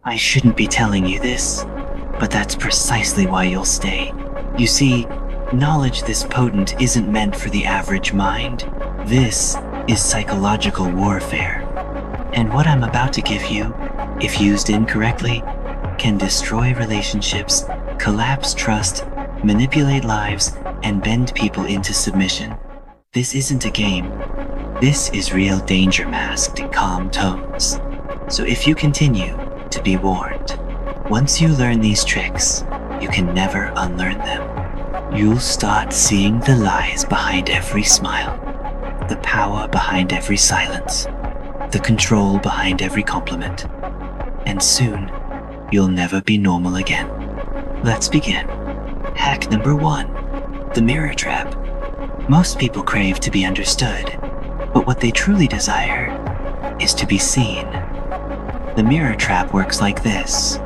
I shouldn't be telling you this, but that's precisely why you'll stay. You see, knowledge this potent isn't meant for the average mind. This is psychological warfare. And what I'm about to give you, if used incorrectly, can destroy relationships, collapse trust, manipulate lives, and bend people into submission. This isn't a game. This is real danger masked in calm tones. So if you continue to be warned, once you learn these tricks, you can never unlearn them. You'll start seeing the lies behind every smile, the power behind every silence, the control behind every compliment. And soon, you'll never be normal again. Let's begin. Hack number 1, the mirror trap. Most people crave to be understood, but what they truly desire is to be seen. The mirror trap works like this.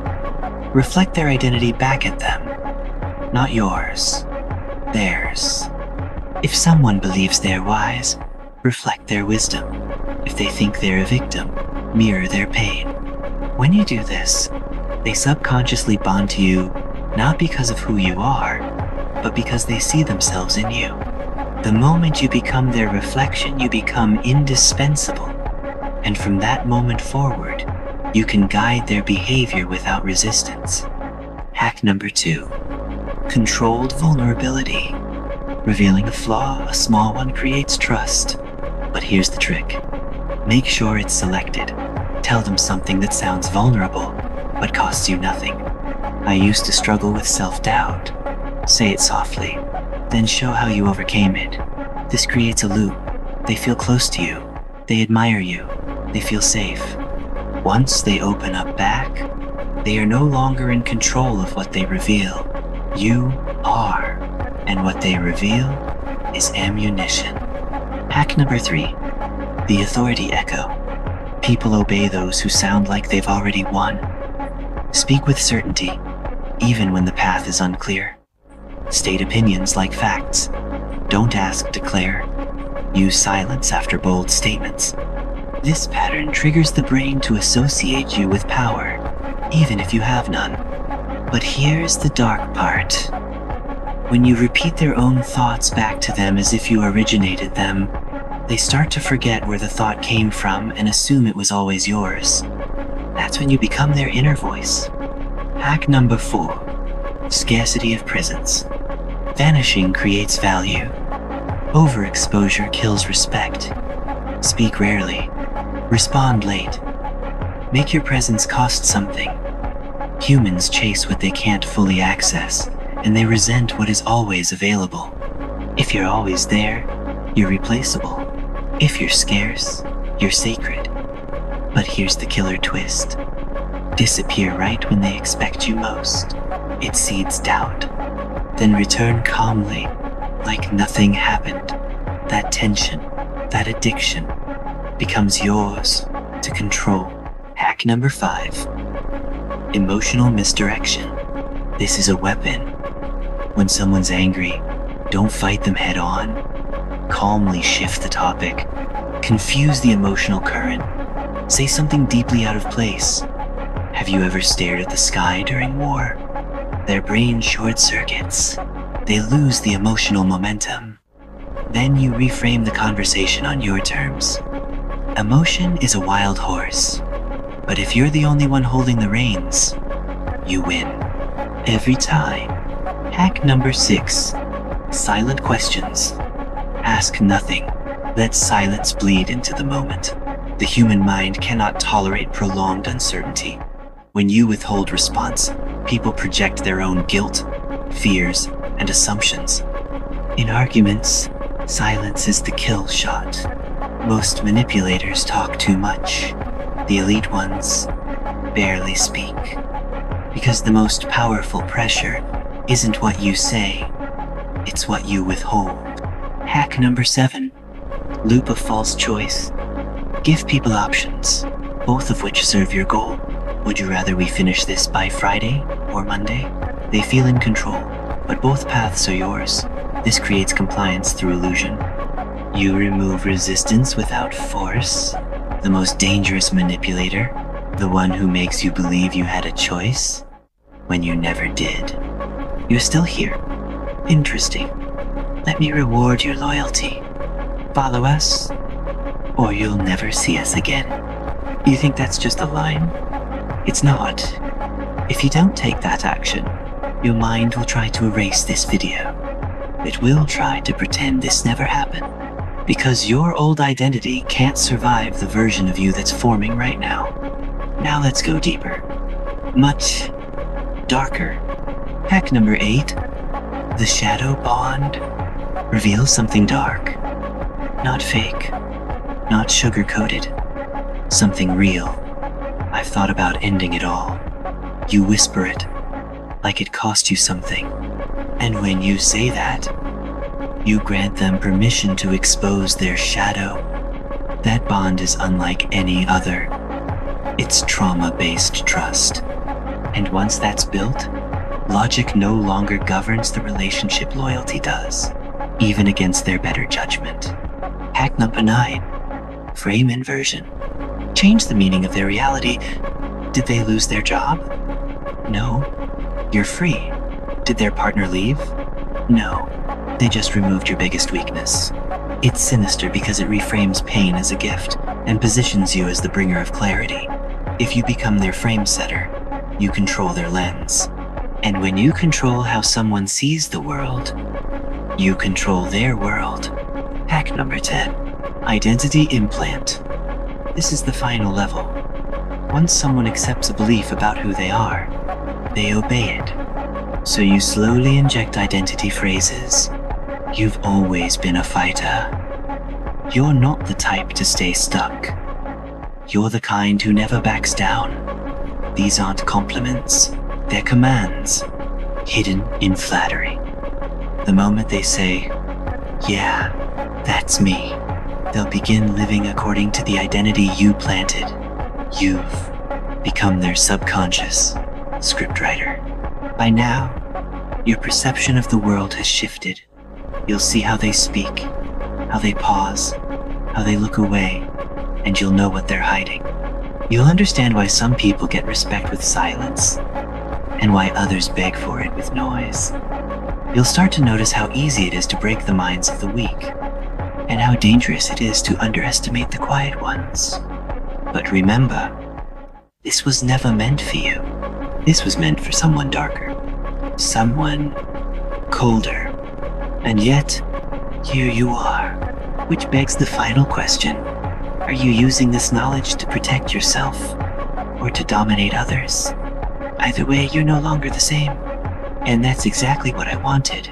Reflect their identity back at them, not yours, theirs. If someone believes they're wise, reflect their wisdom. If they think they're a victim, mirror their pain. When you do this, they subconsciously bond to you not because of who you are, but because they see themselves in you. The moment you become their reflection, you become indispensable. And from that moment forward, you can guide their behavior without resistance. Hack number 2, controlled vulnerability. Revealing a flaw, a small one, creates trust. But here's the trick. Make sure it's selected. Tell them something that sounds vulnerable, but costs you nothing. I used to struggle with self-doubt. Say it softly, then show how you overcame it. This creates a loop. They feel close to you. They admire you. They feel safe. Once they open up back, they are no longer in control of what they reveal. You are, and what they reveal is ammunition. Hack number 3, the authority echo. People obey those who sound like they've already won. Speak with certainty, even when the path is unclear. State opinions like facts. Don't ask, declare. Use silence after bold statements. This pattern triggers the brain to associate you with power, even if you have none. But here's the dark part. When you repeat their own thoughts back to them as if you originated them, they start to forget where the thought came from and assume it was always yours. That's when you become their inner voice. Hack number 4, scarcity of presence. Vanishing creates value. Overexposure kills respect. Speak rarely. Respond late. Make your presence cost something. Humans chase what they can't fully access, and they resent what is always available. If you're always there, you're replaceable. If you're scarce, you're sacred. But here's the killer twist. Disappear right when they expect you most. It seeds doubt. Then return calmly, like nothing happened. That tension, that addiction, becomes yours to control. Hack number 5, emotional misdirection. This is a weapon. When someone's angry, don't fight them head on. Calmly shift the topic. Confuse the emotional current. Say something deeply out of place. Have you ever stared at the sky during war? Their brain short circuits. They lose the emotional momentum. Then you reframe the conversation on your terms. Emotion is a wild horse, but if you're the only one holding the reins, you win. Every time. Hack number 6, silent questions. Ask nothing. Let silence bleed into the moment. The human mind cannot tolerate prolonged uncertainty. When you withhold response, people project their own guilt, fears, and assumptions. In arguments, silence is the kill shot. Most manipulators talk too much. The elite ones barely speak. Because the most powerful pressure isn't what you say, it's what you withhold. Hack number 7, loop of false choice. Give people options, both of which serve your goal. Would you rather we finish this by Friday or Monday? They feel in control, but both paths are yours. This creates compliance through illusion. You remove resistance without force. The most dangerous manipulator The one who makes you believe you had a choice when you never did. You're still here. Interesting. Let me reward your loyalty. Follow us, or you'll never see us again. You think that's just a line? It's not. If you don't take that action, your mind will try to erase this video. It will try to pretend this never happened, because your old identity can't survive the version of you that's forming right now. Now let's go deeper. Much darker. Hack number 8. The shadow bond reveals something dark. Not fake. Not sugar-coated. Something real. I've thought about ending it all. You whisper it, like it cost you something. And when you say that, you grant them permission to expose their shadow. That bond is unlike any other. It's trauma-based trust. And once that's built, logic no longer governs the relationship, loyalty does, even against their better judgment. Hack number 9. Frame inversion. Change the meaning of their reality. Did they lose their job? No. You're free. Did their partner leave? No. They just removed your biggest weakness. It's sinister because it reframes pain as a gift and positions you as the bringer of clarity. If you become their frame setter, you control their lens. And when you control how someone sees the world, you control their world. Hack number 10. Identity implant. This is the final level. Once someone accepts a belief about who they are, they obey it. So you slowly inject identity phrases. You've always been a fighter. You're not the type to stay stuck. You're the kind who never backs down. These aren't compliments, they're commands, hidden in flattery. The moment they say, "Yeah, that's me," they'll begin living according to the identity you planted. You've become their subconscious scriptwriter. By now, your perception of the world has shifted. You'll see how they speak, how they pause, how they look away, and you'll know what they're hiding. You'll understand why some people get respect with silence, and why others beg for it with noise. You'll start to notice how easy it is to break the minds of the weak, and how dangerous it is to underestimate the quiet ones. But remember, this was never meant for you. This was meant for someone darker, someone colder. And yet, here you are, which begs the final question. Are you using this knowledge to protect yourself, or to dominate others? Either way, you're no longer the same. And that's exactly what I wanted.